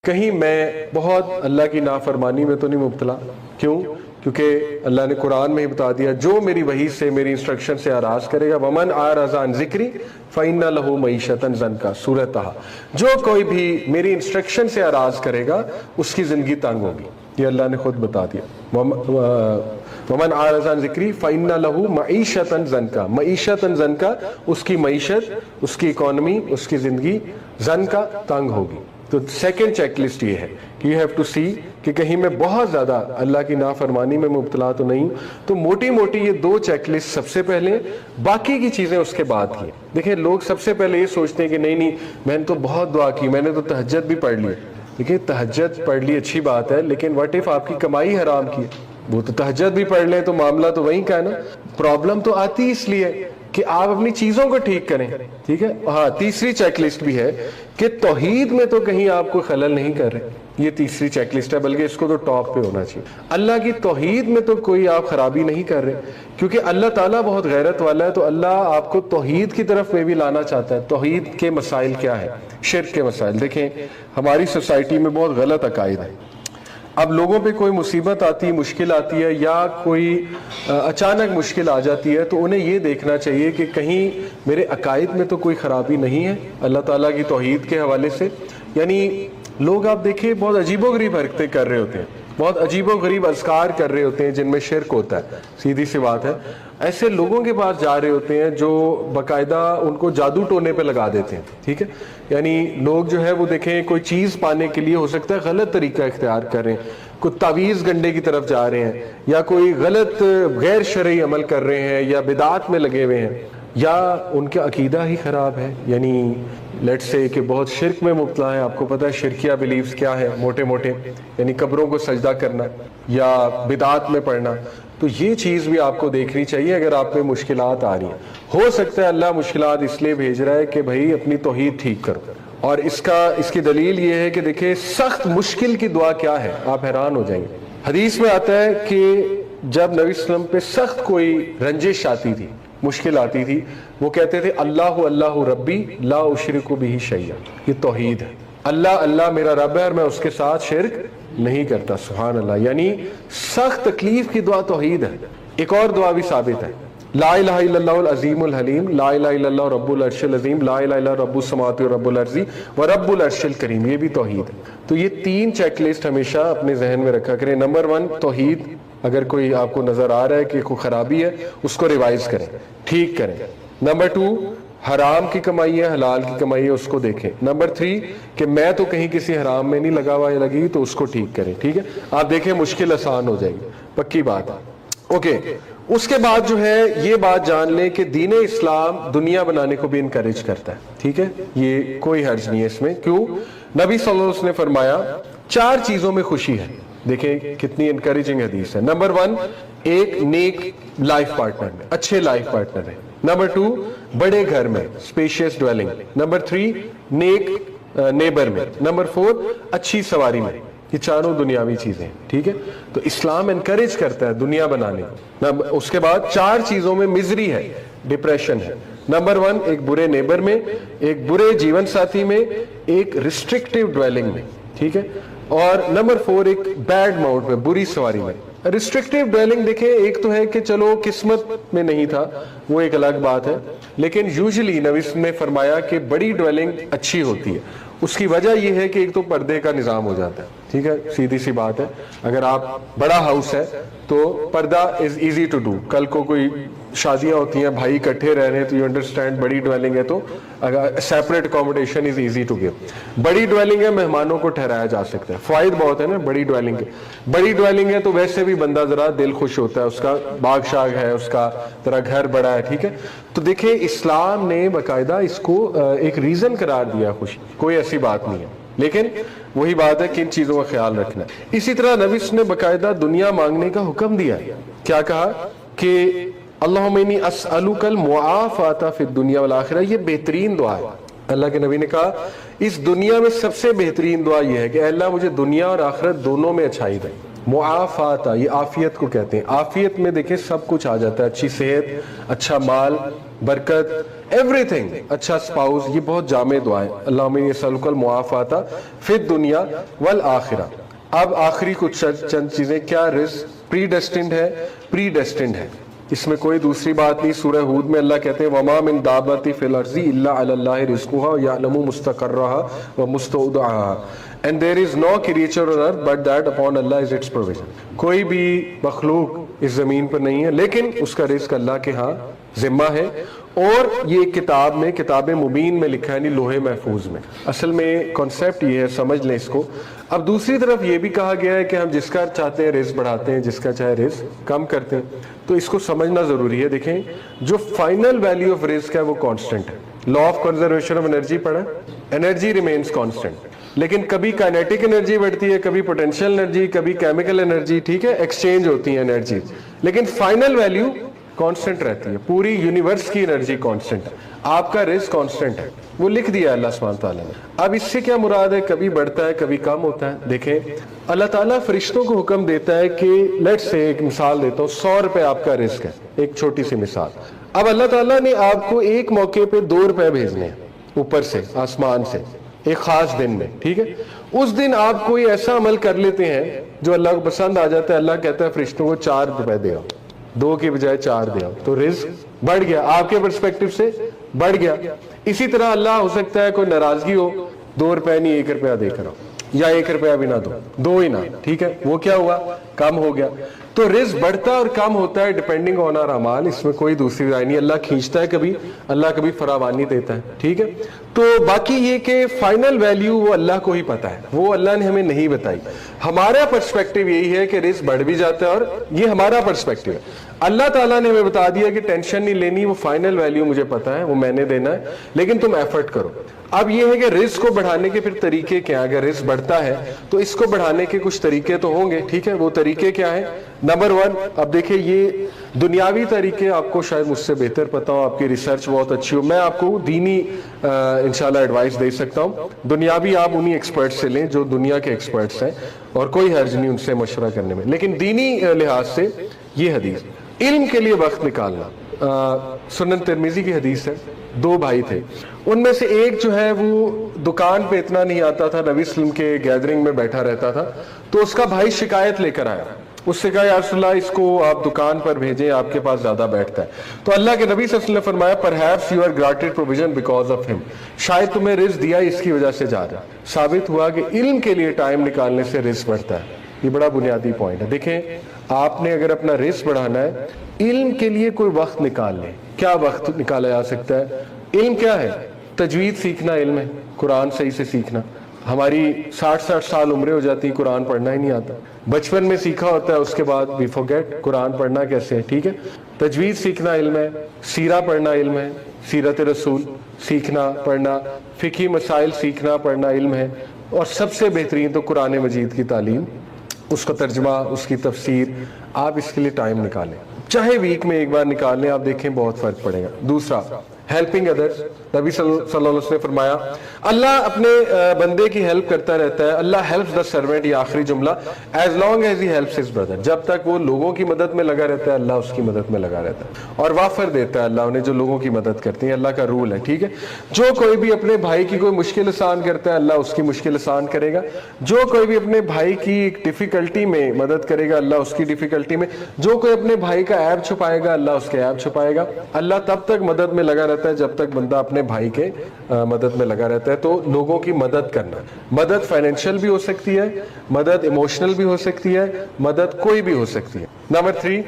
کہیں میں بہت اللہ کی نافرمانی میں تو نہیں مبتلا؟ کیوں؟ کیونکہ اللہ نے قرآن میں ہی بتا دیا جو میری وحی سے میری انسٹرکشن سے اعراض کرے گا ومن اعرض عن ذکری فإن لہ معیشۃ ضنکا، سورۃ طٰہٰ، جو کوئی بھی میری انسٹرکشن سے اعراض کرے گا اس کی زندگی تنگ ہوگی، یہ اللہ نے خود بتا دیا۔ ومن اعرض عن ذکری فإن لہ معیشۃ ضنکا، معیشۃ ضنکا، اس کی معیشت، اس کی اکانومی، اس کی زندگی ضنکا، تنگ ہوگی۔ تو سیکنڈ چیک لسٹ یہ ہے کہ یو ہیو ٹو سی کہ کہیں میں بہت زیادہ اللہ کی نافرمانی میں مبتلا تو نہیں ہوں۔ تو موٹی موٹی یہ دو چیک لسٹ سب سے پہلے، باقی کی چیزیں اس کے بعد کی۔ دیکھیں لوگ سب سے پہلے یہ سوچتے ہیں کہ نہیں میں نے تو بہت دعا کی، میں نے تو تہجد بھی پڑھ لی۔ دیکھیں تہجد پڑھ لی اچھی بات ہے، لیکن واٹ اف آپ کی کمائی حرام کی؟ وہ تو تہجد بھی پڑھ لیں تو معاملہ تو وہیں کا ہے نا۔ پرابلم تو آتی اس لیے کہ آپ اپنی چیزوں کو ٹھیک کریں، ٹھیک ہے۔ ہاں تیسری چیک لسٹ بھی ہے کہ توحید میں تو کہیں آپ کو خلل نہیں کر رہے، یہ تیسری چیک لسٹ ہے، بلکہ اس کو تو ٹاپ پہ ہونا چاہیے۔ اللہ کی توحید میں تو کوئی آپ خرابی نہیں کر رہے، کیونکہ اللہ تعالیٰ بہت غیرت والا ہے، تو اللہ آپ کو توحید کی طرف میں بھی لانا چاہتا ہے۔ توحید کے مسائل کیا ہے؟ شرک کے مسائل۔ دیکھیں ہماری سوسائٹی میں بہت غلط عقائد ہیں۔ اب لوگوں پہ کوئی مصیبت آتی ہے، مشکل آتی ہے، یا کوئی اچانک مشکل آ جاتی ہے، تو انہیں یہ دیکھنا چاہیے کہ کہیں میرے عقائد میں تو کوئی خرابی نہیں ہے اللہ تعالیٰ کی توحید کے حوالے سے۔ یعنی لوگ آپ دیکھیں بہت عجیب و غریب حرکتیں کر رہے ہوتے ہیں، بہت عجیب و غریب اذکار کر رہے ہوتے ہیں جن میں شرک ہوتا ہے، سیدھی سی بات ہے۔ ایسے لوگوں کے پاس جا رہے ہوتے ہیں جو باقاعدہ ان کو جادو ٹونے پہ لگا دیتے ہیں، ٹھیک ہے۔ یعنی لوگ جو ہے وہ دیکھیں کوئی چیز پانے کے لیے ہو سکتا ہے غلط طریقہ اختیار کر رہے ہیں، کوئی تعویذ گنڈے کی طرف جا رہے ہیں، یا کوئی غلط غیر شرعی عمل کر رہے ہیں، یا بدعات میں لگے ہوئے ہیں، یا ان کا عقیدہ ہی خراب ہے۔ یعنی لیٹ سے کہ بہت شرک میں مبتلا ہے۔ آپ کو پتہ ہے شرکیہ بلیفز کیا ہے؟ موٹے موٹے یعنی قبروں کو سجدہ کرنا یا بدعات میں پڑھنا۔ تو یہ چیز بھی آپ کو دیکھنی چاہیے اگر آپ پہ مشکلات آ رہی ہیں۔ ہو سکتا ہے اللہ مشکلات اس لیے بھیج رہا ہے کہ بھائی اپنی توحید ٹھیک کرو، اور اس کی دلیل یہ ہے کہ دیکھیں سخت مشکل کی دعا کیا ہے، آپ حیران ہو جائیں گے۔ حدیث میں آتا ہے کہ جب نبی صلی اللہ علیہ وسلم پہ سخت کوئی رنجش آتی تھی، مشکل آتی تھی، وہ کہتے تھے اللہ اللہ ربی لا اشرک بہ شیئا، یہ توحید ہے۔ اللہ اللہ میرا رب ہے اور میں اس کے ساتھ شرک نہیں کرتا، سبحان اللہ۔ یعنی سخت تکلیف کی دعا توحید ہے۔ ایک اور دعا بھی ثابت ہے، لا الہ الا اللہ العظیم الحلیم، لا الہ الا اللہ رب العرش العظیم، لا الہ الا رب السماوات ورب الارض ورب العرش الکریم، یہ بھی توحید ہے۔ تو یہ تین چیک لسٹ ہمیشہ اپنے ذہن میں رکھا کریں۔ نمبر 1 توحید، اگر کوئی آپ کو نظر آ رہا ہے کہ کوئی خرابی ہے اس کو ریوائز کریں، ٹھیک کریں۔ نمبر 2 حرام کی کمائی ہے، حلال کی کمائی ہے، اس کو دیکھیں۔ نمبر 3 کہ میں تو کہیں کسی حرام میں نہیں لگا ہوا یا لگی تو اس کو ٹھیک کریں، ٹھیک ہے۔ آپ دیکھیں مشکل آسان ہو جائے گی، پکی بات ہے۔ اوکے، اس کے بعد جو ہے یہ بات جان لیں کہ دین اسلام دنیا بنانے کو بھی انکریج کرتا ہے، ٹھیک ہے، یہ کوئی حرج نہیں ہے اس میں۔ کیوں؟ نبی صلی اللہ علیہ وسلم نے فرمایا 4 چیزوں میں خوشی ہے۔ دیکھیں کتنی انکریجنگ حدیث ہے۔ نمبر 1 ایک نیک لائف پارٹنر میں، اچھے لائف پارٹنر ہے۔ نمبر 2 بڑے گھر میں، اسپیشیس ڈویلنگ۔ نمبر 3 نیک نیبر میں۔ نمبر 4 اچھی سواری میں۔ یہ چاروں دنیاوی چیزیں، ٹھیک ہے۔ تو اسلام انکریج کرتا ہے دنیا بنانے کو۔ اس کے بعد 4 چیزوں میں مزری ہے، ڈپریشن ہے۔ نمبر 1 ایک برے نیبر میں، ایک برے جیون ساتھی میں، ایک ریسٹرکٹیو ڈویلنگ میں، ٹھیک ہے، اور نمبر 4 ایک بیڈ ماؤنٹ میں، بری سواری میں۔ ریسٹرکٹیو ڈویلنگ دیکھیں ایک تو ہے کہ چلو قسمت میں نہیں تھا، وہ ایک الگ بات ہے، لیکن یوزلی نبی نے فرمایا کہ بڑی ڈویلنگ اچھی ہوتی ہے۔ اس کی وجہ یہ ہے کہ ایک تو پردے کا نظام ہو جاتا ہے، ٹھیک ہے، سیدھی سی بات ہے۔ اگر آپ بڑا ہاؤس ہے تو پردہ از ایزی ٹو ڈو۔ کل کو کوئی شادیاں ہوتی ہیں، بھائی اکٹھے رہ رہے ہیں، تو یو انڈرسٹینڈ بڑی ڈویلنگ ہے تو separate accommodation is easy to give. بڑی ڈویلنگ ہے مہمانوں کو ٹھہرایا جا سکتا ہے، فوائد بہت ہے نا بڑی ڈویلنگ کے۔ بڑی ڈویلنگ ہے تو ویسے بھی بندہ ذرا دل خوش ہوتا ہے، اس کا باغ شاغ ہے، اس کا ذرا گھر بڑا ہے، ٹھیک ہے۔ تو دیکھیں اسلام نے باقاعدہ اس کو ایک ریزن قرار دیا خوشی، کوئی ایسی بات نہیں ہے، لیکن وہی بات ہے کہ ان چیزوں کا خیال رکھنا ہے۔ اسی طرح نبی نے باقاعدہ دنیا مانگنے کا حکم دیا ہے۔ کیا کہا کہ اللہم انی اسألک المعافات فی الدنیا والآخرہ، یہ بہترین دعا ہے۔ اللہ کے نبی نے کہا اس دنیا میں سب سے بہترین دعا یہ ہے کہ اے اللہ مجھے دنیا اور آخرت دونوں میں اچھائی دے۔ معافات، یہ عافیت کو کہتے ہیں۔ عافیت میں دیکھیں سب کچھ آ جاتا ہے، اچھی صحت، اچھا مال، برکت، everything, اچھا spouse, یہ بہت جامع دعا ہے. اللہم انی اسألک المعافات فی الدنیا والآخرہ. اب آخری کچھ چند چیزیں. کیا رزق پری ڈیسٹنڈ ہے؟ پری ڈیسٹنڈ ہے، اس میں کوئی دوسری بات نہیں. سورہ ہود میں اللہ کہتے ہیں وما من دابۃ فی الارض الا علی اللہ رزقها ویعلم مستقرها ومستودعها and there is no creature on earth but that upon Allah is its provision. کوئی بھی مخلوق اس زمین پر نہیں ہے لیکن اس کا رزق اللہ کے ہاں ذمہ ہے. اور یہ کتاب میں، کتاب مبین میں لکھا ہے، یعنی لوح محفوظ میں. اصل میں کانسیپٹ یہ ہے، سمجھ لیں اس کو. اب دوسری طرف یہ بھی کہا گیا ہے کہ ہم جس کا چاہتے ہیں رزق بڑھاتے ہیں، جس کا چاہے رزق کم کرتے ہیں. تو اس کو سمجھنا ضروری ہے. دیکھیں جو فائنل ویلیو آف رزق ہے وہ کانسٹنٹ ہے. Law of conservation of energy پڑھا، انرجی ریمینز کانسٹنٹ. لیکن کبھی کائنیٹک انرجی بڑھتی ہے، کبھی پوٹینشیل انرجی، کبھی کیمیکل انرجی، ٹھیک ہے، ایکسچینج ہوتی ہیں انرجی، لیکن فائنل ویلیو کانسٹنٹ رہتی ہے. پوری یونیورس کی انرجی کانسٹنٹ ہے. آپ کا رزق کانسٹنٹ ہے، وہ لکھ دیا اللہ سبحانہ تعالیٰ نے. اب اس سے کیا مراد ہے؟ کبھی بڑھتا ہے کبھی کم ہوتا ہے. دیکھیں اللہ تعالیٰ فرشتوں کو حکم دیتا ہے کہ لیٹ سے ایک مثال دیتا ہوں، 100 روپے آپ کا رزق ہے، ایک چھوٹی سی مثال. اب اللہ تعالیٰ نے آپ کو ایک موقع پہ 2 روپے بھیجنے ہیں اوپر سے، آسمان سے، ایک خاص دن میں، ٹھیک ہے. اس دن آپ کوئی ایسا عمل کر لیتے ہیں جو اللہ کو پسند آ جاتا ہے. اللہ کہتا ہے فرشتوں کو 4 روپے دے آؤ، 2 کی بجائے 4 دے آؤ. تو رزق بڑھ گیا، آپ کے پرسپیکٹو سے بڑھ گیا. اسی طرح اللہ ہو سکتا ہے کوئی ناراضگی ہو، 2 روپے نہیں 1 روپیہ دے کر آؤ، یا 1 روپیہ بھی نہ دو، 2 ہی نہ، ٹھیک ہے. وہ کیا ہوا؟ کم ہو گیا. تو رزق بڑھتا اور کم ہوتا ہے ڈیپینڈنگ آن آور اعمال. اس میں کوئی دوسری رائے نہیں. اللہ کھینچتا ہے کبھی، اللہ کبھی فراوانی دیتا ہے، ٹھیک ہے. تو باقی یہ کہ فائنل ویلیو وہ اللہ کو ہی پتا ہے، وہ اللہ نے ہمیں نہیں بتائی. ہمارا پرسپیکٹو یہی ہے کہ رزق بڑھ بھی جاتا ہے، اور یہ ہمارا پرسپیکٹو ہے. اللہ تعالیٰ نے ہمیں بتا دیا کہ ٹینشن نہیں لینی، وہ فائنل ویلیو مجھے پتا ہے، وہ میں نے دینا ہے، لیکن تم ایفرٹ کرو. اب یہ ہے کہ رزق کو بڑھانے کے پھر طریقے کیا ہیں؟ اگر رزق بڑھتا ہے تو اس کو بڑھانے کے کچھ طریقے تو ہوں گے، ٹھیک ہے. وہ طریقے کیا ہیں؟ نمبر 1، اب دیکھیں یہ دنیاوی طریقے آپ کو شاید مجھ سے بہتر پتا ہو، آپ کی ریسرچ بہت اچھی ہو. میں آپ کو دینی انشاءاللہ ایڈوائس دے سکتا ہوں. دنیاوی آپ انہی ایکسپرٹ سے لیں جو دنیا کے ایکسپرٹس ہیں، اور کوئی حرج نہیں ان سے مشورہ کرنے میں. لیکن دینی لحاظ سے یہ حدیث، علم کے لیے وقت نکالنا. سنن ترمذی کی حدیث ہے. 2 بھائی تھے، ان میں سے ایک جو ہے وہ دکان پہ اتنا نہیں آتا تھا، نبی صلی اللہ علیہ وسلم کے گیدرنگ میں بیٹھا رہتا تھا. تو اس کا بھائی شکایت لے کر آیا، اس سے کہا یا رسول اللہ اس کو آپ دکان پر بھیجیں، آپ کے پاس زیادہ بیٹھتا ہے. تو اللہ کے نبی صلی اللہ علیہ وسلم نے فرمایا perhaps you are granted provision because of him، شاید تمہیں رزق دیا اس کی وجہ سے جا رہا. ثابت ہوا کہ علم کے لیے ٹائم نکالنے سے رزق بڑھتا ہے. یہ بڑا بنیادی پوائنٹ ہے. دیکھیں آپ نے اگر اپنا رزق بڑھانا ہے، علم کے لیے کوئی وقت نکال لیں. کیا وقت نکالا جا سکتا ہے؟ علم کیا ہے؟ تجوید سیکھنا علم ہے، قرآن صحیح سے سیکھنا. ہماری 60 سال عمریں ہو جاتی، قرآن پڑھنا ہی نہیں آتا. بچپن میں سیکھا ہوتا ہے، اس کے بعد وی فورگیٹ قرآن پڑھنا کیسے ہے، ٹھیک ہے. تجوید سیکھنا علم ہے، سیرہ پڑھنا علم ہے، سیرت رسول سیکھنا پڑھنا، فقہی مسائل سیکھنا پڑھنا علم ہے. اور سب سے بہترین تو قرآن مجید کی تعلیم، اس کا ترجمہ، اس کی تفسیر. آپ اس کے لیے ٹائم نکالیں، چاہے ویک میں ایک بار نکال لیں، آپ دیکھیں بہت فرق پڑے گا. دوسرا، ہیلپنگ ادرس. نبی صلی اللہ علیہ وسلم نے فرمایا اللہ اپنے بندے کی ہیلپ کرتا رہتا ہے. اللہ ہیلپس دا سرونٹ، یہ آخری جملہ، as long as he helps his brother. جب تک وہ لوگوں کی مدد میں لگا رہتا ہے اللہ اس کی مدد میں لگا رہتا ہے، اور وافر دیتا ہے اللہ انہیں جو لوگوں کی مدد کرتے ہیں. اللہ کا رول ہے، ٹھیک ہے. جو کوئی بھی اپنے بھائی کی کوئی مشکل آسان کرتا ہے اللہ اس کی مشکل آسان کرے گا. جو کوئی بھی اپنے بھائی کی ڈیفیکلٹی میں مدد کرے گا اللہ اس کی ڈیفیکلٹی میں. جو کوئی اپنے بھائی کا عیب چھپائے گا اللہ اس کے عیب چھپائے گا. اللہ تب تک مدد میں لگا رہتا ہے جب تک بندہ اپنے بھائی کے مدد میں لگا رہتا ہے. تو لوگوں کی مدد کرنا، مدد فائنینشیل بھی ہو سکتی ہے، مدد ایموشنل بھی ہو سکتی ہے، مدد کوئی بھی ہو سکتی ہے. نمبر 3،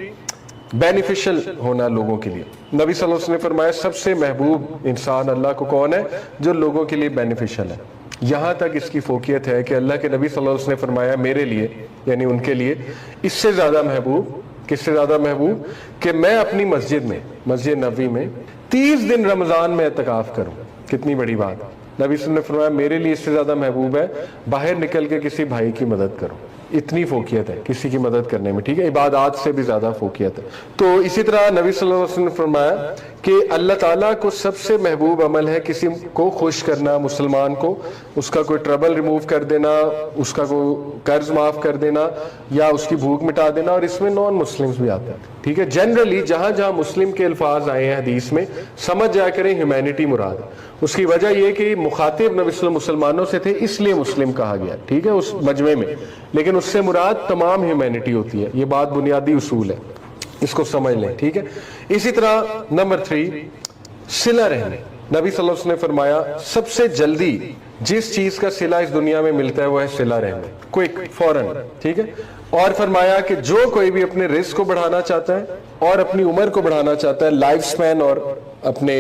بینیفیشل ہونا لوگوں کے لیے. نبی صلی اللہ علیہ وسلم نے فرمایا سب سے محبوب انسان اللہ کو کون ہے؟ جو لوگوں کے لیے بینیفیشل ہے. یہاں تک اس کی فوقیت ہے کہ اللہ کے نبی صلی اللہ علیہ وسلم نے فرمایا میرے لیے، یعنی ان کے لیے، اس سے زیادہ محبوب، کس سے زیادہ محبوب کہ میں اپنی مسجد میں، مسجد نبوی میں 30 دن رمضان میں اعتکاف کروں. کتنی بڑی بات. نبی صلی اللہ علیہ وسلم نے فرمایا میرے لیے اس سے زیادہ محبوب ہے باہر نکل کے کسی بھائی کی مدد کرو. اتنی فوقیت ہے کسی کی مدد کرنے میں, ٹھیک ہے, عبادات سے بھی زیادہ فوقیت ہے. تو اسی طرح نبی صلی اللہ علیہ وسلم نے فرمایا کہ اللہ تعالیٰ کو سب سے محبوب عمل ہے کسی کو خوش کرنا, مسلمان کو اس کا کوئی ٹربل ریموو کر دینا, اس کا کوئی قرض معاف کر دینا یا اس کی بھوک مٹا دینا, اور اس میں نان مسلمز بھی آتے ہیں, ٹھیک ہے. جنرلی جہاں جہاں مسلم کے الفاظ آئے ہیں حدیث میں, سمجھ جایا کریں ہیومینٹی مراد ہے. اس کی وجہ یہ کہ مخاطب نبی صلی اللہ علیہ وسلم مسلمانوں سے تھے, اس لیے مسلم کہا گیا, ٹھیک ہے, اس مجمع میں, لیکن اس سے مراد تمام ہیومینٹی ہوتی ہے. یہ بات بنیادی اصول ہے, اس کو سمجھ لیں, ٹھیک ہے. اسی طرح نمبر 3 صلہ رحمی. نبی صلی اللہ علیہ وسلم نے فرمایا سب سے جلدی جس چیز کا صلہ اس دنیا میں ملتا ہے وہ ہے صلہ رحمی, کوئک, فوراً, ٹھیک ہے. اور فرمایا کہ جو کوئی بھی اپنے رزق کو بڑھانا چاہتا ہے اور اپنی عمر کو بڑھانا چاہتا ہے, لائف سپین اور اپنے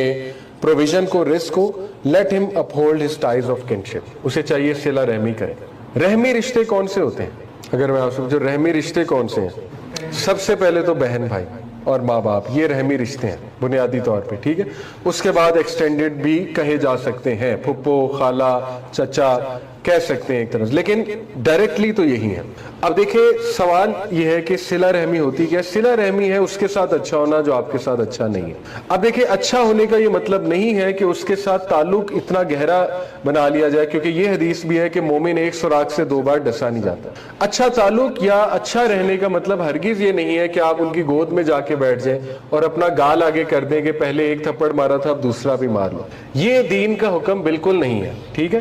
پروویژن کو, رزق کو, لیٹ ہم uphold his ties of kinship, اسے چاہیے صلہ رحمی کرے. رحمی رشتے کون سے ہوتے ہیں؟ اگر میں آپ سے پوچھوں رحمی رشتے کون سے ہیں, سب سے پہلے تو بہن بھائی اور ماں باپ, یہ رحمی رشتے ہیں بنیادی طور پہ, ٹھیک ہے. اس کے بعد ایکسٹینڈڈ بھی کہے جا سکتے ہیں, پھپھو, خالہ, چچا کہہ سکتے ہیں ایک طرح سے, لیکن ڈائریکٹلی تو یہی ہے. اب دیکھیں سوال یہ ہے کہ صلہ رحمی ہوتی کیا؟ صلہ رحمی ہے اس کے ساتھ اچھا ہونا جو آپ کے ساتھ اچھا نہیں ہے. اب دیکھیں اچھا ہونے کا یہ مطلب نہیں ہے کہ اس کے ساتھ تعلق اتنا گہرا بنا لیا جائے, کیونکہ یہ حدیث بھی ہے کہ مومن ایک سوراخ سے 2 بار ڈسا نہیں جاتا. اچھا تعلق یا اچھا رہنے کا مطلب ہرگز یہ نہیں ہے کہ آپ ان کی گود میں جا کے بیٹھ جائیں اور اپنا گال آگے کر دیں کہ پہلے ایک تھپڑ مارا تھا اب دوسرا بھی مار لو. یہ دین کا حکم بالکل نہیں ہے, ٹھیک ہے.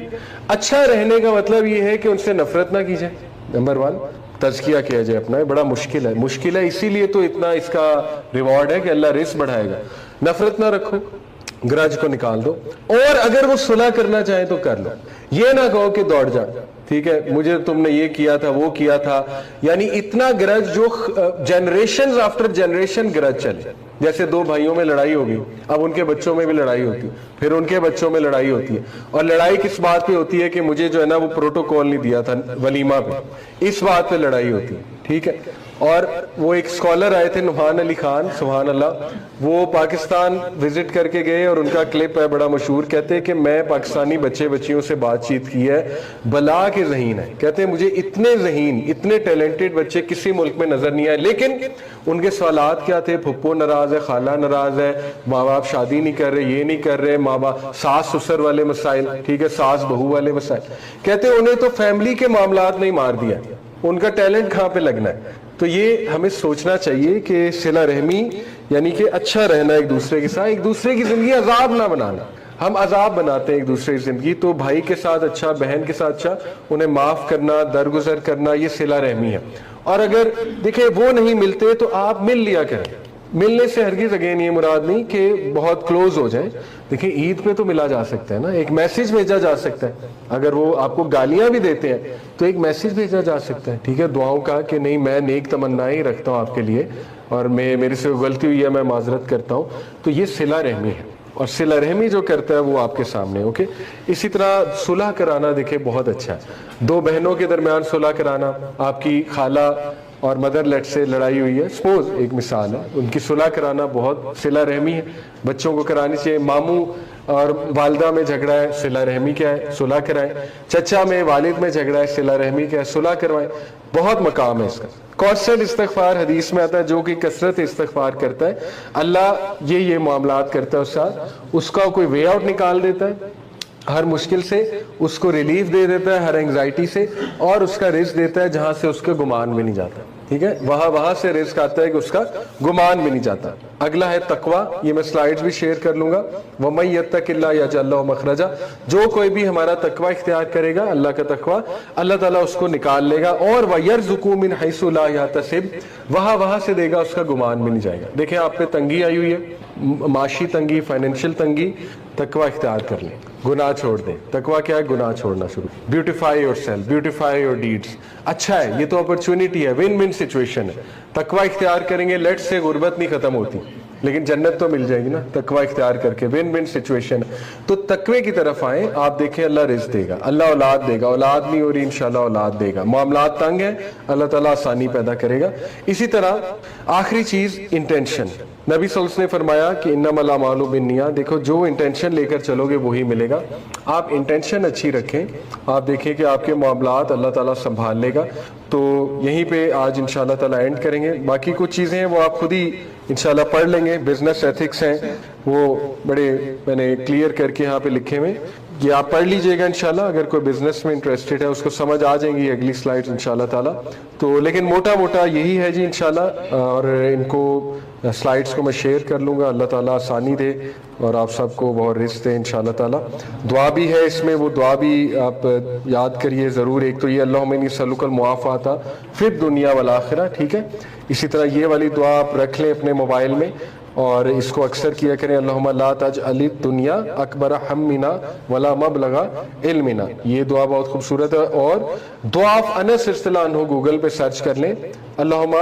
اچھا رہنے کا مطلب یہ ہے کہ ان سے نفرت نہ کی جائے. نمبر 1 تزکیہ کیا جائے اپنا, بڑا مشکل ہے اسی لیے تو اتنا اس کا ریوارڈ ہے کہ اللہ رزق بڑھائے گا. نفرت نہ رکھو, گرج کو نکال دو, اور اگر وہ صلح کرنا چاہیں تو کر لو. یہ نہ کہو کہ دوڑ جا, ٹھیک ہے, مجھے تم نے یہ کیا تھا وہ کیا تھا, یعنی اتنا گرج جو جنریشنز آفٹر جنریشن گرج چلے. جیسے 2 بھائیوں میں لڑائی ہوگی, اب ان کے بچوں میں بھی لڑائی ہوتی ہے, پھر ان کے بچوں میں لڑائی ہوتی ہے, اور لڑائی کس بات پہ ہوتی ہے کہ مجھے جو ہے نا وہ پروٹوکول نہیں دیا تھا ولیمہ پہ, اس بات پہ لڑائی ہوتی ہے, ٹھیک ہے. اور وہ ایک اسکالر آئے تھے نعمان علی خان, سبحان اللہ, وہ پاکستان وزٹ کر کے گئے اور ان کا کلپ ہے بڑا مشہور, کہتے ہیں کہ میں پاکستانی بچے بچیوں سے بات چیت کی ہے, بلا کے ذہین ہے, کہتے ہیں مجھے اتنے ذہین اتنے ٹیلنٹڈ بچے کسی ملک میں نظر نہیں آئے, لیکن ان کے سوالات کیا تھے؟ پھپھو ناراض ہے, خالہ ناراض ہے, ماں باپ شادی نہیں کر رہے, یہ نہیں کر رہے, ماں باپ ساس سسر والے مسائل, ٹھیک ہے, ساس بہو والے مسائل. کہتے ہیں انہیں تو فیملی کے معاملات نہیں مار دیا, ان کا ٹیلنٹ کہاں پہ لگنا ہے. تو یہ ہمیں سوچنا چاہیے کہ صلہ رحمی یعنی کہ اچھا رہنا ایک دوسرے کے ساتھ, ایک دوسرے کی زندگی عذاب نہ بنانا. ہم عذاب بناتے ہیں ایک دوسرے کی زندگی, تو بھائی کے ساتھ اچھا, بہن کے ساتھ اچھا, انہیں معاف کرنا, درگزر کرنا, یہ صلہ رحمی ہے. اور اگر دیکھیں وہ نہیں ملتے تو آپ مل لیا کریں. ملنے سے ہرگز اگین یہ مراد نہیں کہ بہت کلوز ہو جائیں. دیکھیں عید پہ تو ملا جا سکتا ہے نا, ایک میسج بھیجا جا سکتا ہے, اگر وہ آپ کو گالیاں بھی دیتے ہیں تو ایک میسج بھیجا جا سکتا ہے, ٹھیک ہے, دعاؤں کا کہ نہیں میں نیک تمنائیں رکھتا ہوں آپ کے لیے اور میرے سے غلطی ہوئی ہے میں معذرت کرتا ہوں. تو یہ صلہ رحمی ہے, اور صلہ رحمی جو کرتا ہے وہ آپ کے سامنے, اوکے. اسی طرح صلح کرانا دیکھیں بہت اچھا ہے, 2 بہنوں کے درمیان صلح کرانا, آپ کی خالہ اور مدر لیٹ سے لڑائی ہوئی ہے, سپوز ایک مثال ہے, ان کی صلح کرانا بہت صلہ رحمی ہے. بچوں کو کرانی چاہیے. ماموں اور والدہ میں جھگڑا ہے, صلہ رحمی کیا ہے؟ صلح کرائیں. چچا میں والد میں جھگڑا ہے, صلہ رحمی کیا ہے؟ صلح کروائیں. بہت مقام ہے اس کا. کانسٹنٹ استغفار حدیث میں آتا ہے, جو کہ کثرت استغفار کرتا ہے اللہ یہ معاملات کرتا ہے اس ساتھ, اس کا کوئی وے آؤٹ نکال دیتا ہے, ہر مشکل سے اس کو ریلیف دے دیتا ہے, ہر انگزائٹی سے, اور اس کا رزق دیتا ہے جہاں سے اس کا گمان بھی نہیں جاتا, ٹھیک ہے, وہاں سے رزق آتا ہے کہ اس کا گمان بھی نہیں جاتا. اگلا ہے تقویٰ, یہ میں سلائیڈز بھی شیئر کر لوں گا. وَمَن يَتَّقِ اللَّهَ يَجْعَل لَّهُ مَخْرَجًا, جو کوئی بھی ہمارا تقویٰ اختیار کرے گا, اللہ کا تقویٰ, اللہ تعالیٰ اس کو نکال لے گا, اور وَيَرْزُقُهُ مِنْ حَيْثُ لَا يَحْتَسِبُ, وہاں سے دے گا, اس کا گمان بھی نہیں جائے گا. دیکھیں آپ پہ تنگی آئی ہوئی ہے, معاشی تنگی, فائنینشیل تنگی, تقویٰ اختیار کر لیں, گناہ چھوڑ دیں. تقویٰ کیا ہے؟ گناہ چھوڑنا شروع. Beautify your self, beautify your deeds. اچھا ہے, یہ تو اپرچونٹی ہے, ون ون سچویشن ہے. تقویٰ اختیار کریں گے, لیٹ سے غربت نہیں ختم ہوتی, لیکن جنت تو مل جائے گی نا تقوی اختیار کر کے. One one situation. تو تقوی کی طرف آئیں, آپ دیکھیں اللہ رزق دے گا, اللہ اولاد دے گا, اولاد نہیں ہو رہی انشاءاللہ اولاد دے گا, معاملات تنگ ہیں اللہ تعالیٰ آسانی پیدا کرے گا. اسی طرح آخری چیز انٹینشن. نبی صلی اللہ علیہ وسلم نے فرمایا کہ انما الاعمال بالنیات, دیکھو جو انٹینشن لے کر چلو گے وہی ملے گا. آپ انٹینشن اچھی رکھیں, آپ دیکھیں کہ آپ کے معاملات اللہ تعالیٰ سنبھال لے گا. تو یہیں پہ آج انشاءاللہ تعالیٰ اینڈ کریں گے. باقی کچھ چیزیں ہیں وہ آپ خود ہی انشاءاللہ پڑھ لیں گے. بزنس ایتھکس ہیں وہ بڑے میں نے کلیئر کر کے یہاں پہ لکھے ہوئے, یہ آپ پڑھ لیجئے گا انشاءاللہ. اگر کوئی بزنس میں انٹرسٹڈ ہے اس کو سمجھ آ جائیں گی اگلی سلائڈ انشاءاللہ تعالیٰ. تو لیکن موٹا موٹا یہی ہے جی انشاءاللہ, اور ان کو سلائڈز کو میں شیئر کر لوں گا. اللہ تعالیٰ آسانی دے اور آپ سب کو بہت رزق دے انشاءاللہ تعالیٰ. دعا بھی ہے اس میں, وہ دعا بھی آپ یاد کریے ضرور. ایک تو یہ اللہم انی اسألک المعافاۃ فی الدنیا والآخرہ, ٹھیک ہے. اسی طرح یہ والی دعا آپ رکھ لیں اپنے موبائل میں اور اس کو اکثر کیا کریں, اللہم لا تجعل الدنیا اکبر ہمنا ولا مبلغ علمنا. یہ دعا بہت خوبصورت ہے. اور دعا آف انس رضی اللہ عنہ گوگل پہ سرچ کر لیں, اللہم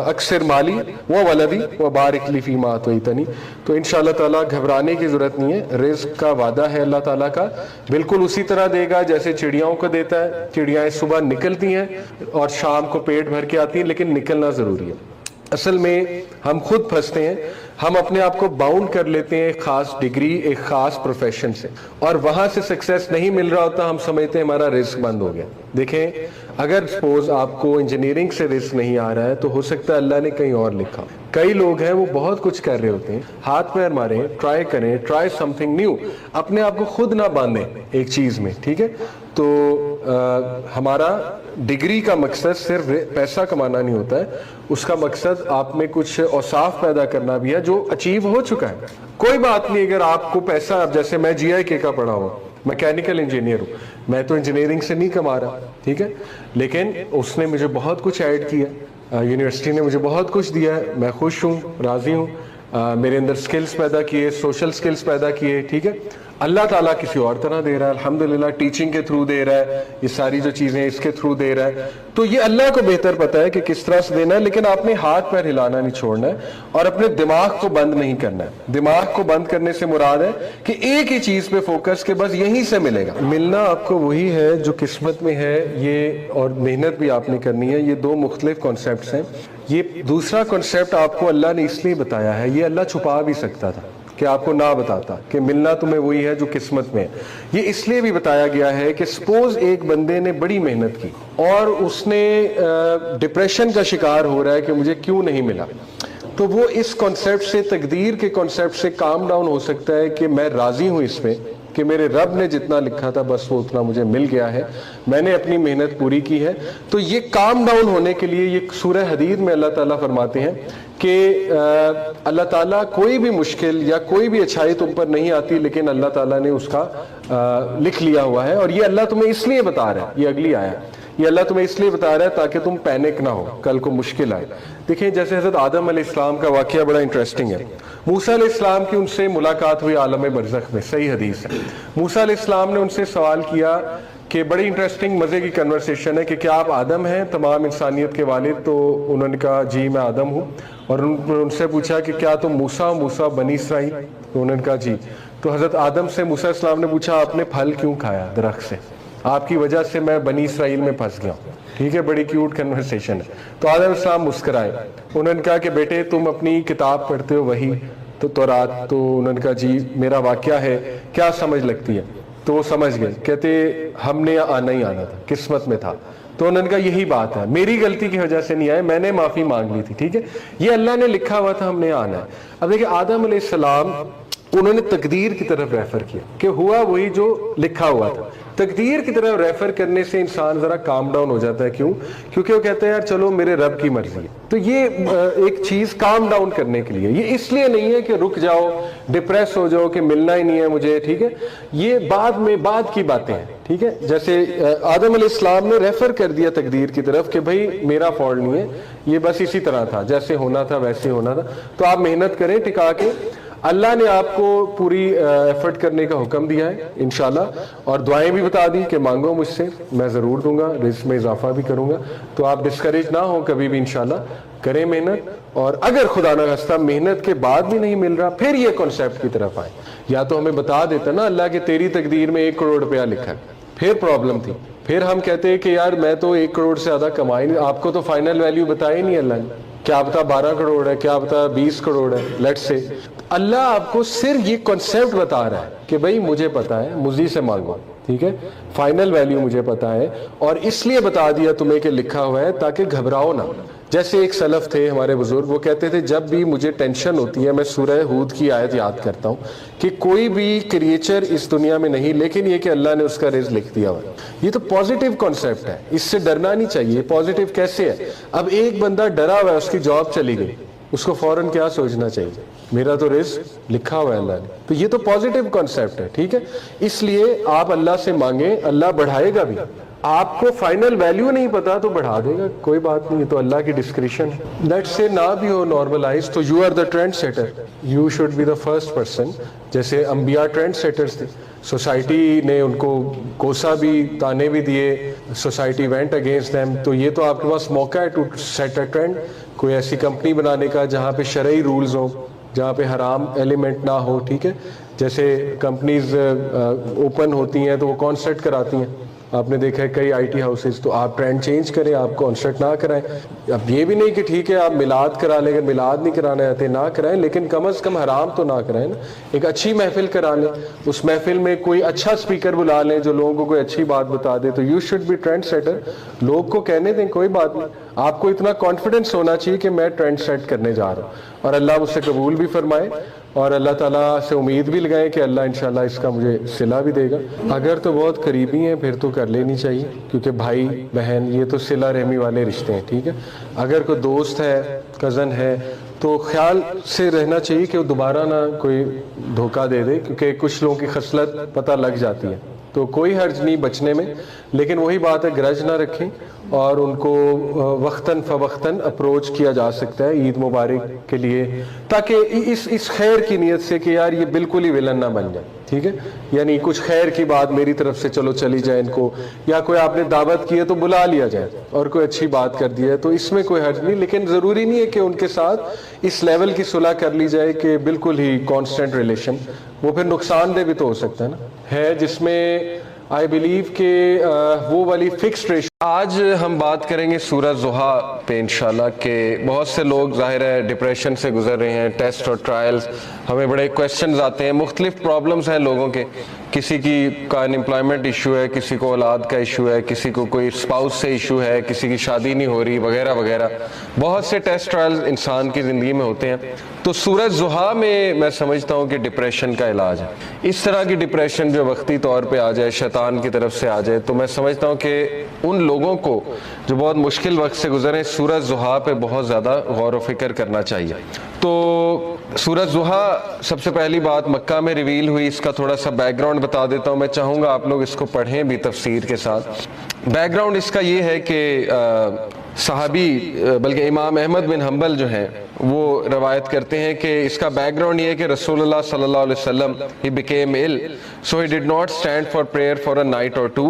اکثر مالی و ولدی و بارک لی فیما اعطیتنی. تو انشاءاللہ تعالیٰ گھبرانے کی ضرورت نہیں ہے, رزق کا وعدہ ہے اللہ تعالیٰ کا, بالکل اسی طرح دے گا جیسے چڑیاؤں کو دیتا ہے. چڑیاں صبح نکلتی ہیں اور شام کو پیٹ بھر کے آتی ہیں, لیکن نکلنا ضروری ہے. اصل میں ہم خود پھنستے ہیں, ہم اپنے آپ کو باؤنڈ کر لیتے ہیں ایک خاص ڈگری, ایک خاص پروفیشن سے, اور وہاں سے سکسیس نہیں مل رہا ہوتا, ہم سمجھتے ہیں ہمارا رزق بند ہو گیا. دیکھیں اگر سپوز آپ کو انجینئرنگ سے رزق نہیں آ رہا ہے تو ہو سکتا ہے اللہ نے کہیں اور لکھا. کئی لوگ ہیں وہ بہت کچھ کر رہے ہوتے ہیں, ہاتھ پیر ماریں, ٹرائی کریں, ٹرائی سم تھنگ نیو. اپنے آپ کو خود نہ باندھیں ایک چیز میں, ٹھیک ہے. تو ہمارا ڈگری کا مقصد صرف پیسہ کمانا نہیں ہوتا ہے, اس کا مقصد آپ میں کچھ اوصاف پیدا کرنا بھی ہے جو اچیو ہو چکا ہے. کوئی بات نہیں اگر آپ کو پیسہ, اب جیسے میں جی آئی کے کا پڑھا ہوں, میکینیکل انجینئر ہوں, میں تو انجینئرنگ سے نہیں کما رہا, ٹھیک ہے, لیکن اس نے مجھے بہت کچھ ایڈ کیا, یونیورسٹی نے مجھے بہت کچھ دیا ہے, میں خوش ہوں, راضی ہوں. میرے اندر سکلز پیدا کیے, سوشل سکلز پیدا کیے, ٹھیک ہے. اللہ تعالیٰ کسی اور طرح دے رہا ہے, الحمدللہ ٹیچنگ کے تھرو دے رہا ہے, یہ ساری جو چیزیں اس کے تھرو دے رہا ہے. تو یہ اللہ کو بہتر پتہ ہے کہ کس طرح سے دینا ہے, لیکن آپ نے ہاتھ پیر ہلانا نہیں چھوڑنا ہے اور اپنے دماغ کو بند نہیں کرنا ہے. دماغ کو بند کرنے سے مراد ہے کہ ایک ہی چیز پہ فوکس کہ بس یہیں سے ملے گا. ملنا آپ کو وہی ہے جو قسمت میں ہے, یہ اور محنت بھی آپ نے کرنی ہے. یہ دو مختلف کانسیپٹس ہیں. یہ دوسرا کانسیپٹ آپ کو اللہ نے اس لیے بتایا ہے, یہ اللہ چھپا بھی سکتا تھا کہ آپ کو نہ بتاتا کہ ملنا تمہیں وہی ہے جو قسمت میں ہے. یہ اس لیے بھی بتایا گیا ہے کہ سپوز ایک بندے نے بڑی محنت کی اور اس نے ڈپریشن کا شکار ہو رہا ہے کہ مجھے کیوں نہیں ملا, تو وہ اس کانسیپٹ سے, تقدیر کے کانسیپٹ سے کام ڈاؤن ہو سکتا ہے کہ میں راضی ہوں اس پہ کہ میرے رب نے جتنا لکھا تھا بس وہ اتنا مجھے مل گیا ہے, میں نے اپنی محنت پوری کی ہے. تو یہ کام ڈاؤن ہونے کے لیے یہ سورہ حدید میں اللہ تعالیٰ فرماتے ہیں کہ اللہ تعالیٰ کوئی بھی مشکل یا کوئی بھی اچھائی تم پر نہیں آتی, لیکن اللہ تعالیٰ نے اس کا لکھ لیا ہوا ہے. اور یہ اللہ تمہیں اس لیے بتا رہا ہے, یہ اگلی آیا, یہ اللہ تمہیں اس لیے بتا رہا ہے تاکہ تم پینک نہ ہو کل کو مشکل آئے. دیکھیں جیسے حضرت آدم علیہ السلام کا واقعہ بڑا انٹرسٹنگ ہے. موسیٰ علیہ السلام کی ان سے ملاقات ہوئی عالم برزخ میں, صحیح حدیث ہے. موسیٰ علیہ السلام نے ان سے سوال کیا کہ بڑی انٹرسٹنگ مزے کی کنورسیشن ہے کہ کیا آپ آدم ہیں تمام انسانیت کے والد؟ تو انہوں نے کہا جی میں آدم ہوں. اور ان سے پوچھا کہ کیا تم موسیٰ بنی اسرائیل؟ تو انہوں نے کہا جی. تو حضرت آدم سے موسیٰ علیہ السلام نے پوچھا آپ نے پھل کیوں کھایا درخت سے؟ آپ کی وجہ سے میں بنی اسرائیل میں پھنس گیا ہوں. ٹھیک ہے, بڑی کیوٹ کنورسیشن ہے. تو آدم علیہ السلام مسکرائے, انہوں نے کہا کہ بیٹے تم اپنی کتاب پڑھتے ہو وہی تو تورات؟ تو انہوں نے کہا جی میرا واقعہ ہے, کیا سمجھ لگتی ہے؟ تو وہ سمجھ گئے, کہتے ہم نے آنا ہی آنا تھا, قسمت میں تھا. تو انہوں نے کہا یہی بات ہے, میری غلطی کی وجہ سے نہیں آئے, میں نے معافی مانگ لی تھی, ٹھیک ہے, یہ اللہ نے لکھا ہوا تھا ہم نے آنا ہے. اب دیکھیں آدم علیہ السلام انہوں نے تقدیر کی طرف ریفر کیا کہ ہوا وہی جو لکھا ہوا تھا. تقدیر کی طرف ریفر کرنے سے انسان ذرا کام ڈاؤن ہو جاتا ہے. کیوں؟ کیونکہ وہ کہتے ہیں یار چلو میرے رب کی مرضی ہے. تو یہ ایک چیز کام ڈاؤن کرنے کے لیے, یہ اس لیے نہیں ہے کہ رک جاؤ ڈپریس ہو جاؤ کہ ملنا ہی نہیں ہے مجھے, ٹھیک ہے, یہ بعد کی باتیں ہیں, ٹھیک ہے. جیسے آدم علیہ السلام نے ریفر کر دیا تقدیر کی طرف کہ بھائی میرا فالٹ نہیں ہے, یہ بس اسی طرح تھا, جیسے ہونا تھا ویسے ہونا تھا. تو آپ محنت کریں ٹکا کے. اللہ نے آپ کو پوری ایفرٹ کرنے کا حکم دیا ہے انشاءاللہ، اور دعائیں بھی بتا دی کہ مانگو مجھ سے، میں ضرور دوں گا، رزق میں اضافہ بھی کروں گا. تو آپ ڈسکریج نہ ہوں کبھی بھی، انشاءاللہ کریں محنت. اور اگر خدا نہ خواستہ محنت کے بعد بھی نہیں مل رہا، پھر یہ کانسیپٹ کی طرف آئیں. یا تو ہمیں بتا دیتا نا اللہ کہ تیری تقدیر میں 1 کروڑ روپیہ لکھا ہے، پھر پرابلم تھی. پھر ہم کہتے ہیں کہ یار میں تو 1 کروڑ سے زیادہ کمائی نہیں. آپ کو تو فائنل ویلیو بتائی نہیں اللہ نے، کیا پتا 12 کروڑ ہے، کیا پتا 20 کروڑ ہے، لیٹ سے. اللہ آپ کو صرف یہ کنسیپٹ بتا رہا ہے کہ بھائی مجھے پتا ہے، مجھے سے مانگو، ٹھیک ہے، فائنل ویلیو مجھے پتا ہے، اور اس لیے بتا دیا تمہیں کہ لکھا ہوا ہے تاکہ گھبراؤ نہ. جیسے ایک سلف تھے ہمارے بزرگ، وہ کہتے تھے جب بھی مجھے ٹینشن ہوتی ہے میں سورہ ہود کی آیت یاد کرتا ہوں کہ کوئی بھی کریچر اس دنیا میں نہیں لیکن یہ کہ اللہ نے اس کا رزق لکھ دیا ہوا. یہ تو پازیٹیو کانسیپٹ ہے، اس سے ڈرنا نہیں چاہیے. پازیٹیو کیسے ہے؟ اب ایک بندہ ڈرا ہوا ہے، اس کی جاب چلی گئی، اس کو فوراً کیا سوچنا چاہیے؟ میرا تو رزق لکھا ہوا ہے اللہ نے. تو یہ تو پازیٹیو کانسیپٹ ہے، ٹھیک ہے. اس لیے آپ اللہ سے مانگیں، اللہ بڑھائے گا بھی. آپ کو فائنل ویلیو نہیں پتا تو بڑھا دے گا، کوئی بات نہیں، تو اللہ کی ڈسکریشن ہے. لیٹ سے نہ بھی ہو نارملائز تو you are the trend setter, you should be the first person. جیسے انبیاء ٹرینڈ سیٹرز تھے، سوسائٹی نے ان کو کوسا بھی، تانے بھی دیے، سوسائٹی وینٹ اگینسٹ دیم. تو یہ تو آپ کے پاس موقع ہے ٹو سیٹ اے ٹرینڈ، کوئی ایسی کمپنی بنانے کا جہاں پہ شرعی رولز ہوں، جہاں پہ حرام ایلیمنٹ نہ ہو، ٹھیک ہے. جیسے کمپنیز اوپن ہوتی ہیں تو وہ کانسرٹ کراتی ہیں، آپ نے دیکھا ہے کئی آئی ٹی ہاؤسز. تو آپ ٹرینڈ چینج کریں، آپ کانسرٹ نہ کرائیں. اب یہ بھی نہیں کہ ٹھیک ہے آپ میلاد کرا لیں، اگر میلاد نہیں کرانا چاہتے نہ کرائیں، لیکن کم از کم حرام تو نہ کرائیں نا. ایک اچھی محفل کرا لیں، اس محفل میں کوئی اچھا اسپیکر بلا لیں جو لوگوں کو کوئی اچھی بات بتا دے. تو you should be trend setter. لوگ کو کہنے دیں، کوئی بات نہیں، آپ کو اتنا کانفیڈنس ہونا چاہیے کہ میں ٹرینڈ سیٹ کرنے جا رہا ہوں، اور اللہ مجھ سے قبول بھی فرمائے، اور اللہ تعالیٰ سے امید بھی لگائیں کہ اللہ انشاءاللہ اس کا مجھے صلہ بھی دے گا. اگر تو بہت قریبی ہیں پھر تو کر لینی چاہیے، کیونکہ بھائی بہن یہ تو صلہ رحمی والے رشتے ہیں، ٹھیک ہے. اگر کوئی دوست ہے، کزن ہے، تو خیال سے رہنا چاہیے کہ وہ دوبارہ نہ کوئی دھوکہ دے دے، کیونکہ کچھ لوگوں کی خصلت پتہ لگ جاتی ہے. تو کوئی حرج نہیں بچنے میں، لیکن وہی بات ہے گرج نہ رکھیں، اور ان کو وقتاً فوقتاً اپروچ کیا جا سکتا ہے عید مبارک کے لیے، تاکہ اس خیر کی نیت سے کہ یار یہ بالکل ہی ولن نہ بن جائے، ٹھیک ہے. یعنی کچھ خیر کی بات میری طرف سے چلو چلی جائے ان کو، یا کوئی آپ نے دعوت کی ہے تو بلا لیا جائے اور کوئی اچھی بات کر دی ہے، تو اس میں کوئی حرج نہیں. لیکن ضروری نہیں ہے کہ ان کے ساتھ اس لیول کی صلح کر لی جائے کہ بالکل ہی کانسٹنٹ ریلیشن، وہ پھر نقصان دہ بھی تو ہو سکتا ہے نا. ہے جس میں آئی بلیو کہ وہ والی فکسڈ ریشو. آج ہم بات کریں گے سورہ ضحیٰ پہ انشاءاللہ، کہ بہت سے لوگ ظاہر ہے ڈپریشن سے گزر رہے ہیں، ٹیسٹ اور ٹرائلز، ہمیں بڑے کویسچنز آتے ہیں، مختلف پرابلمز ہیں لوگوں کے. کسی کی کا انمپلائمنٹ ایشو ہے، کسی کو اولاد کا ایشو ہے، کسی کو کوئی اسپاؤس سے ایشو ہے، کسی کی شادی نہیں ہو رہی، وغیرہ وغیرہ. بہت سے ٹیسٹ ٹرائلز انسان کی زندگی میں ہوتے ہیں. تو سورہ ضحیٰ میں سمجھتا ہوں کہ ڈپریشن کا علاج ہے. اس طرح کی ڈپریشن جو وقتی طور پہ آ جائے، شیطان کی طرف سے آ جائے، تو میں سمجھتا ہوں کہ ان لوگوں کو جو بہت مشکل وقت سے گزرے، سورہ ضحیٰ پہ بہت زیادہ غور و فکر کرنا چاہیے. تو سورہ ضحیٰ سب سے پہلی بات مکہ میں ریویل ہوئی، اس کا تھوڑا سا بیک گراؤنڈ بتا دیتا ہوں. میں چاہوں گا آپ لوگ اس کو پڑھیں بھی تفسیر کے ساتھ. بیک گراؤنڈ اس کا یہ ہے کہ صحابی بلکہ امام احمد بن حنبل جو ہیں وہ روایت کرتے ہیں کہ اس کا بیک گراؤنڈ یہ ہے کہ رسول اللہ صلی اللہ علیہ وسلم he became ill so he did not stand for prayer for a night or two.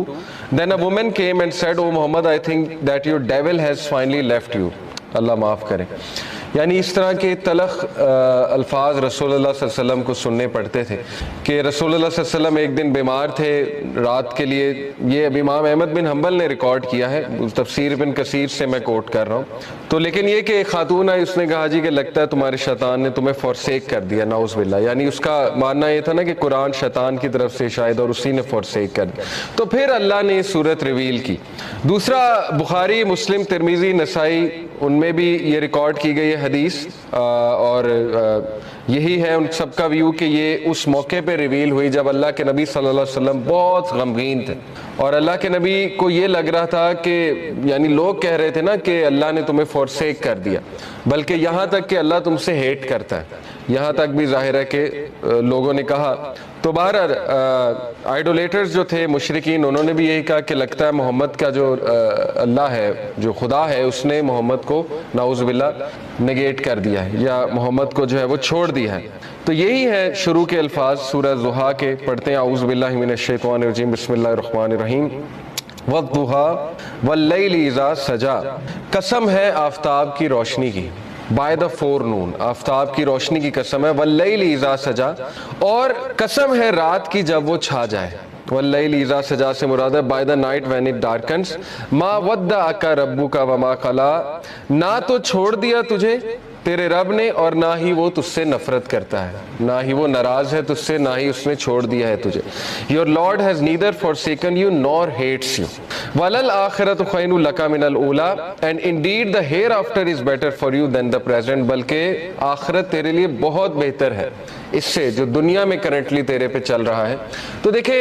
Then a woman came and said, "Oh Muhammad, I think that your devil has finally left you." اللہ معاف کرے. یعنی اس طرح کے تلخ الفاظ رسول اللہ صلی اللہ علیہ وسلم کو سننے پڑتے تھے کہ رسول اللہ صلی اللہ علیہ وسلم ایک دن بیمار تھے رات کے لیے. یہ اب امام احمد بن حنبل نے ریکارڈ کیا ہے، تفسیر ابن کثیر سے میں کوٹ کر رہا ہوں. تو لیکن یہ کہ ایک خاتون آئی، اس نے کہا جی کہ لگتا ہے تمہارے شیطان نے تمہیں فورسیک کر دیا، نعوذ باللہ. یعنی اس کا ماننا یہ تھا نا کہ قرآن شیطان کی طرف سے شاید، اور اسی نے فورسیک کر دیا. تو پھر اللہ نے یہ صورت ریویل کی. دوسرا بخاری، مسلم، ترمذی، نسائی، ان میں بھی یہ ریکارڈ کی گئی ہے حدیث، اور یہی ہے ان سب کا ویو کہ یہ اس موقع پہ ریویل ہوئی جب اللہ کے نبی صلی اللہ علیہ وسلم بہت غمگین تھے، اور اللہ کے نبی کو یہ لگ رہا تھا کہ یعنی لوگ کہہ رہے تھے نا کہ اللہ نے تمہیں فورسیک کر دیا، بلکہ یہاں تک کہ اللہ تم سے ہیٹ کرتا ہے، یہاں تک بھی ظاہر ہے کہ لوگوں نے کہا. تو بہرحال آئیڈولیٹرز جو تھے مشرکین، انہوں نے بھی یہی کہا کہ لگتا ہے محمد کا جو اللہ ہے، جو خدا ہے، اس نے محمد کو نعوذ باللہ نگیٹ کر دیا ہے، یا محمد کو جو ہے وہ چھوڑ دیا ہے۔ تو یہی ہے شروع کے الفاظ سورہ ضحیٰ کے، پڑھتے ہیں اعوذ باللہ من الشیطان الرجیم، بسم اللہ الرحمن الرحیم۔ وَالضُّحَىٰ وَاللَّيْلِ اِذَا سَجَا، قسم ہے آفتاب کی روشنی کی، بائی دا فور نون، آفتاب کی روشنی کی قسم ہے، وَاللَّيْلِ اِذَا سَجَا، اور قسم ہے رات کی جب وہ چھا جائے۔ وَاللَّيْلِ اِذَا سَجَا سے مراد ہے by the night when it darkness, مَا وَدَّعَكَ رَبُّكَ وَمَا قَلَىٰ، نہ تو چھوڑ دیا تجھے تیرے رب نے، اور نہ ہی وہ تجھ سے نفرت کرتا ہے، نہ ہی وہ ناراض ہے تجھ سے، نہ ہی اس نے چھوڑ دیا ہے تجھے۔ Your Lord has neither forsaken you nor hates you. وَلَلْآخِرَةُ خَيْرٌ لَكَ مِنَ الْأُولَىٰ، and indeed the hereafter is better for you than the present، بلکہ آخرت تیرے لیے بہت بہتر ہے اس سے جو دنیا میں کرنٹلی تیرے پہ چل رہا ہے۔ تو دیکھیں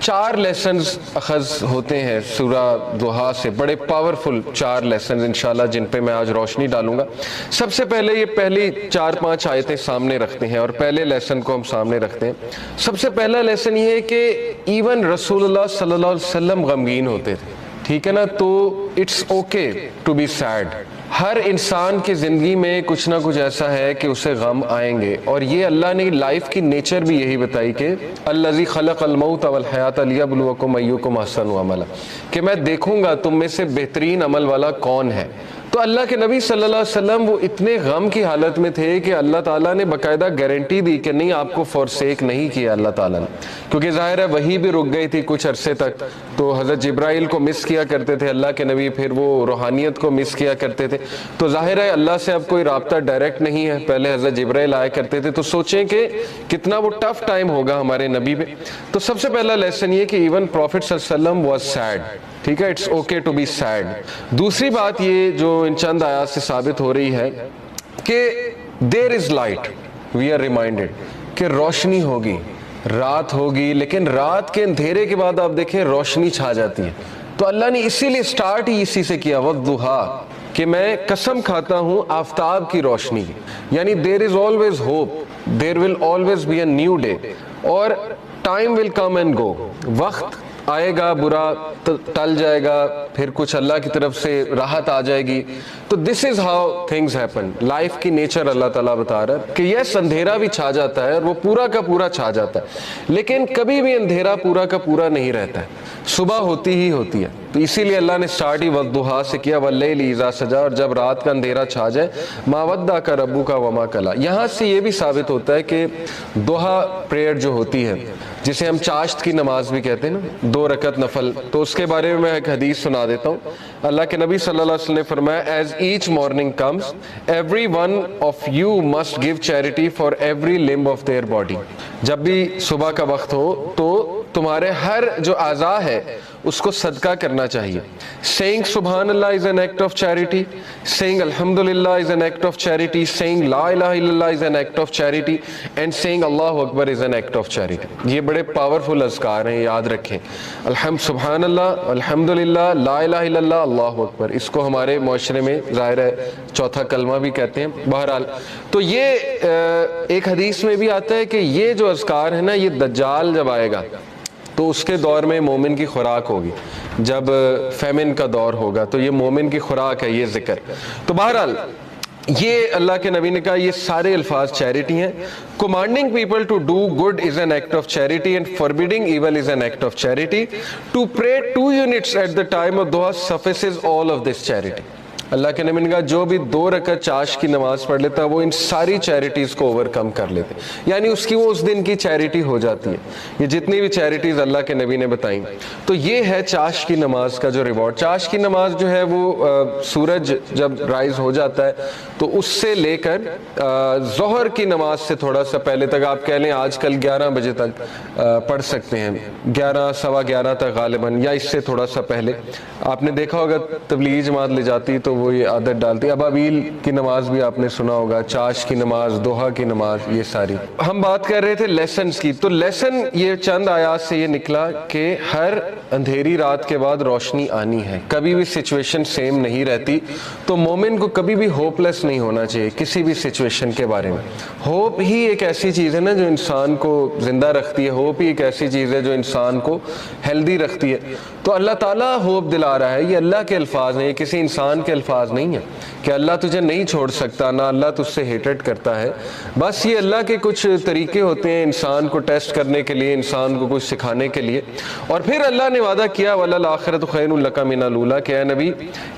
4 لیسنز اخذ ہوتے ہیں سورہ ضحیٰ سے، بڑے پاورفل 4 لیسنز انشاءاللہ، جن پہ میں آج روشنی ڈالوں گا۔ سب سے پہلے یہ پہلی 4-5 آیتیں سامنے رکھتے ہیں، اور پہلے لیسن کو ہم سامنے رکھتے ہیں۔ سب سے پہلا لیسن یہ ہے کہ ایون رسول اللہ صلی اللہ علیہ وسلم غمگین ہوتے تھے، ٹھیک ہے نا؟ تو it's okay to be sad. ہر انسان کی زندگی میں کچھ نہ کچھ ایسا ہے کہ اسے غم آئیں گے، اور یہ اللہ نے لائف کی نیچر بھی یہی بتائی کہ الذی خلق الموت والحیات لیبلوکم ایکم احسن عملا، کہ میں دیکھوں گا تم میں سے بہترین عمل والا کون ہے۔ تو اللہ کے نبی صلی اللہ علیہ وسلم وہ اتنے غم کی حالت میں تھے کہ اللہ تعالیٰ نے باقاعدہ گارنٹی دی کہ نہیں، آپ کو فورسیک نہیں کیا اللہ تعالیٰ نے، کیونکہ ظاہر ہے وہی بھی رک گئی تھی کچھ عرصے تک، تو حضرت جبرائیل کو مس کیا کرتے تھے اللہ کے نبی، پھر وہ روحانیت کو مس کیا کرتے تھے، تو ظاہر ہے اللہ سے اب کوئی رابطہ ڈائریکٹ نہیں ہے، پہلے حضرت جبرائیل آیا کرتے تھے، تو سوچیں کہ کتنا وہ ٹف ٹائم ہوگا ہمارے نبی پہ۔ تو سب سے پہلا لیسن یہ کہ ایون پروفٹ صلی اللہ علیہ وسلم واز سیڈ، ٹھیک ہے، it's okay to be sad. دوسری بات یہ جو ان چند آیات سے ثابت ہو رہی ہے کہ there is light, we are reminded کہ روشنی ہوگی، رات ہوگی، لیکن رات کے اندھیرے کے بعد آپ دیکھیں روشنی چھا جاتی ہے۔ تو اللہ نے اسی لیے سٹارٹ ہی اسی سے کیا، والضحیٰ، کہ میں قسم کھاتا ہوں آفتاب کی روشنی کی، یعنی there is always hope, there will always be a new day, اور time will come and go, وقت آئے گا، برا ٹل جائے گا، پھر کچھ اللہ کی طرف سے راحت آ جائے گی۔ تو this is how things happen, life کی نیچر اللہ تعالیٰ بتا رہا ہے کہ یس اندھیرا بھی چھا جاتا ہے، اور وہ پورا کا پورا چھا جاتا ہے، لیکن کبھی بھی اندھیرا پورا کا پورا نہیں رہتا ہے، صبح ہوتی ہی ہوتی ہے۔ تو اسی لیے اللہ نے سٹارٹ ہی والضحیٰ سے کیا، واللیل اذا سجا، اور جب رات کا اندھیرا چھا جائے، ما ودعک ربک وما قلی۔ یہاں سے یہ بھی ثابت ہوتا ہے کہ ضحیٰ پریئر جو ہوتی ہے، جسے ہم چاشت کی نماز بھی کہتے ہیں نا، 2 رکعت نفل، تو اس کے بارے میں میں ایک حدیث سنا دیتا ہوں۔ اللہ کے نبی صلی اللہ علیہ وسلم نے فرمایا، as each morning comes every one of you must give charity for every limb of their body. جب بھی صبح کا وقت ہو تو تمہارے ہر جو اعضاء ہے اس کو صدقہ کرنا چاہیے۔ سیئنگ سبحان اللہ is an act of charity, saying الحمدللہ is an act of charity, saying لا الہ الا اللہ is an act of charity, and saying اللہ اکبر is an act of charity. یہ بڑے پاورفل اذکار ہیں، یاد رکھیں، سبحان اللہ، الحمدللہ، لا الہ الا اللہ، اللہ اکبر، اس کو ہمارے معاشرے میں ظاہر ہے چوتھا کلمہ بھی کہتے ہیں۔ بہرحال تو یہ ایک حدیث میں بھی آتا ہے کہ یہ جو اذکار ہے نا، یہ دجال جب آئے گا تو اس کے دور میں مومن کی خوراک ہوگی، جب فیمن کا دور ہوگا تو یہ مومن کی خوراک ہے یہ ذکر۔ تو بہرحال یہ اللہ کے نبی نے کہا یہ سارے الفاظ چیریٹی ہیں۔ commanding people to do good is an act of charity and forbidding evil is an act of charity. To pray 2 units at the time of duha suffices all of this charity. اللہ کے نبی نے کہا جو بھی 2 رکعت چاش کی نماز پڑھ لیتا ہے وہ ان ساری چیریٹیز کو اوور کم کر لیتے، یعنی اس کی وہ اس دن کی چیریٹی ہو جاتی ہے، یہ جتنی بھی چیریٹیز اللہ کے نبی نے بتائیں۔ تو یہ ہے چاش کی نماز کا جو ریوارڈ۔ چاش کی نماز جو ہے وہ سورج جب رائز ہو جاتا ہے تو اس سے لے کر ظہر کی نماز سے تھوڑا سا پہلے تک، آپ کہہ لیں آج کل 11 بجے تک پڑھ سکتے ہیں، 11 سوا 11 تک غالباً، یا اس سے تھوڑا سا پہلے۔ آپ نے دیکھا ہوگا تبلیغی جماعت لے جاتی تو وہ یہ عادت ڈالتی ہے. ابابیل کی نماز بھی آپ نے سنا ہوگا, چاش کی نماز, دوحہ کی نماز, یہ ساری. ہم بات کر رہے تھے لیسنز کی, تو لیسن یہ چند آیات سے یہ نکلا کہ ہر اندھیری رات کے بعد روشنی آنی ہے, کبھی بھی سچویشن سیم نہیں رہتی. تو مومن کو کبھی بھی ہوپ لیس نہیں ہونا چاہیے کسی بھی سچویشن کے بارے میں. ہوپ ہی ایک ایسی چیز ہے نا جو انسان کو زندہ رکھتی ہے, ہوپ ہی ایک ایسی چیز ہے جو انسان کو ہیلدی رکھتی ہے. تو اللہ تعالیٰ ہوپ دلا رہا ہے, یہ اللہ کے الفاظ ہیں, یہ کسی انسان کے الفاظ نہیں ہیں کہ اللہ تجھے نہیں چھوڑ سکتا, نہ اللہ تجھ سے ہیٹڈ کرتا ہے. بس یہ اللہ کے کچھ طریقے ہوتے ہیں انسان کو ٹیسٹ کرنے کے لیے, انسان کو کچھ سکھانے کے لیے. اور پھر اللہ نے وعدہ کیا وَلَلْآخِرَةُ خَيْرٌ لَكَ مِنَ الْأُولَىٰ کہ اے نبی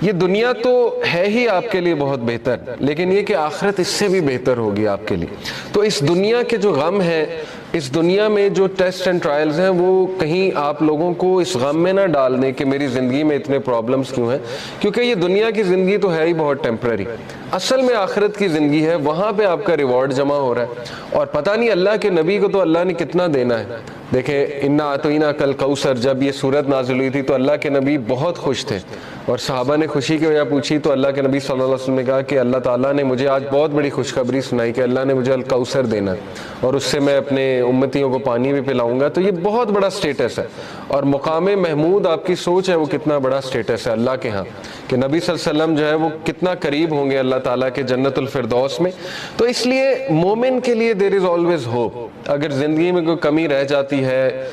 یہ دنیا تو ہے ہی آپ کے لیے بہت بہتر, لیکن یہ کہ آخرت اس سے بھی بہتر ہوگی آپ کے لیے. تو اس دنیا کے جو غم ہے, اس دنیا میں جو ٹیسٹ اینڈ ٹرائلز ہیں, وہ کہیں آپ لوگوں کو اس غم میں نہ ڈال دیں کہ میری زندگی میں اتنے پرابلمز کیوں ہیں, کیونکہ یہ دنیا کی زندگی تو ہے ہی بہت ٹیمپرری. اصل میں آخرت کی زندگی ہے, وہاں پہ آپ کا ریوارڈ جمع ہو رہا ہے. اور پتہ نہیں اللہ کے نبی کو تو اللہ نے کتنا دینا ہے. دیکھیں انا اعطیناک کل کوثر, جب یہ صورت نازل ہوئی تھی تو اللہ کے نبی بہت خوش تھے, اور صحابہ نے خوشی کی وجہ پوچھی تو اللہ کے نبی صلی اللہ علیہ وسلم نے کہا کہ اللہ تعالیٰ نے مجھے آج بہت بڑی خوشخبری سنائی کہ اللہ نے مجھے الکوثر دینا ہے, اور اس سے میں اپنے امتیوں کو پانی بھی پلاؤں گا. تو یہ بہت بڑا سٹیٹس ہے, اور مقام محمود آپ کی سوچ ہے وہ کتنا بڑا سٹیٹس ہے اللہ کے ہاں, کہ نبی صلی اللہ علیہ وسلم جو ہے وہ کتنا قریب ہوں گے اللہ تعالیٰ کے جنت الفردوس میں. تو اس لیے مومن کے لیے دیر از آلویز ہوپ. اگر زندگی میں کوئی کمی رہ جاتی ہے,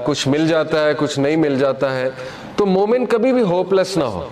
کچھ مل جاتا ہے, کچھ نہیں مل جاتا ہے, تو مومن کبھی بھی ہوپ لیس نہ ہو.